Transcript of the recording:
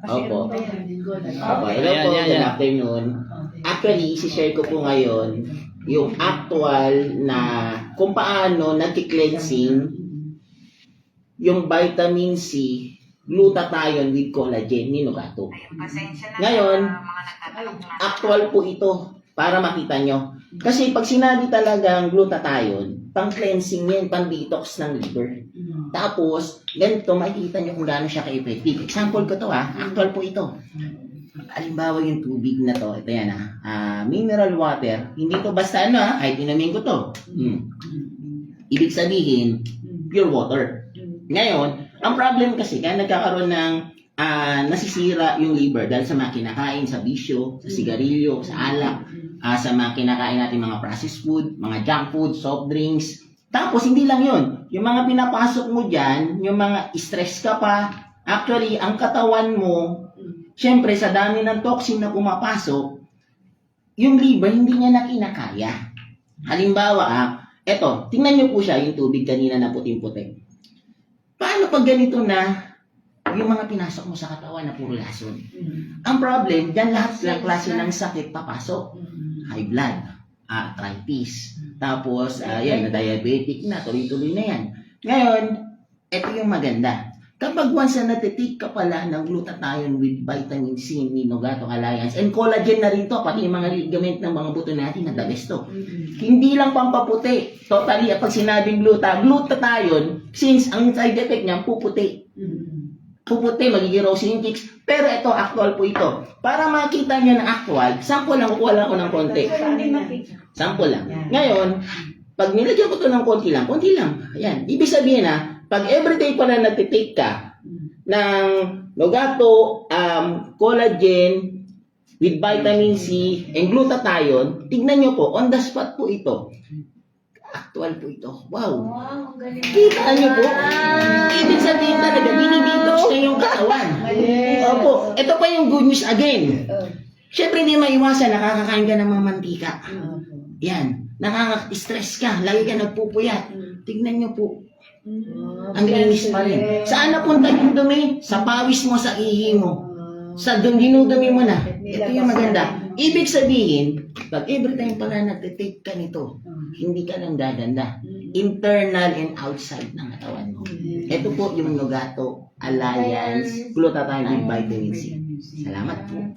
Opo. Opo, hello Ayan, po, ayan, good ayan. afternoon. Actually, isi-share ko po ngayon yung actual na kung paano nagki-cleansing yung vitamin C, glutathione with collagen ni Nogato. Ngayon, actual po ito para makita nyo. Kasi pag sinabi talagang glutathione, pang-cleansing yan, pang-detox ng liver. Tapos, ganito, makikita nyo kung gaano siya ka-effective. Example ko to actual po ito. Halimbawa yung tubig na to, ito yan mineral water, hindi to basta kahit inumin ko to. Ibig sabihin, pure water. Ngayon, ang problem kasi, kaya nagkakaroon ng nasisira yung liver dahil sa mga kinakain, sa bisyo, sa sigarilyo, sa alak, sa mga kinakain natin mga processed food, mga junk food, soft drinks. Tapos, hindi lang yun. Yung mga pinapasok mo dyan, yung mga stress ka pa, actually, ang katawan mo, syempre, sa dami ng toxin na pumapasok, yung liver, hindi niya na kinakaya. Halimbawa, eto, tingnan niyo po siya, yung tubig kanina na puting-puti. Paano pag ganito na yung mga pinasok mo sa katawan na puro lason? Ang problem, dyan lahat ng klase ng sakit papasok. High blood, arthritis, tapos, yan, na diabetic na, tuloy-tuloy na yan. Ngayon, ito yung maganda. Kapag once na natitake ka pala ng glutathione with vitamin C ni Nogato Alliance, and collagen na rin to, pati yung mga ligament ng mga buto natin, na the best to. Hindi lang pampaputi. Totally, pag sinabing glutathione, since ang side effect niya, puputi. Puputi, magiging rosy yung cheeks. Pero ito, actual po ito. Para makita niyo na actual, sample lang, kukuha lang ako ng konti. Sample lang. Ngayon, pag nilagyan ko to ng konti lang. Ayan. Ibig sabihin pag everyday pala nagtitake ka ng Nogato, collagen with vitamin C and glutathione, tignan nyo po, on the spot po ito. Actual po ito. Wow! Kita nyo po? Ibig sabihin talaga, binibitox na yung katawan. Opo. Ito pa yung good news again. Siyempre, hindi maiwasan, nakakakain ka ng mga mantika. Yan. Nakaka-stress ka. Lagi ka nagpupuyat. Tignan nyo po. Ang linis pa rin. Saan napunta yung dumi? Sa pawis mo, sa ihi mo. Sa dinudumi mo na. Ito yung maganda. Ibig sabihin, pag every time pala nagtitake ka nito, hindi ka lang gaganda. Internal and outside ng katawan mo. Ito po yung Nogato Alliance Glutathione with vitamin C. Salamat po.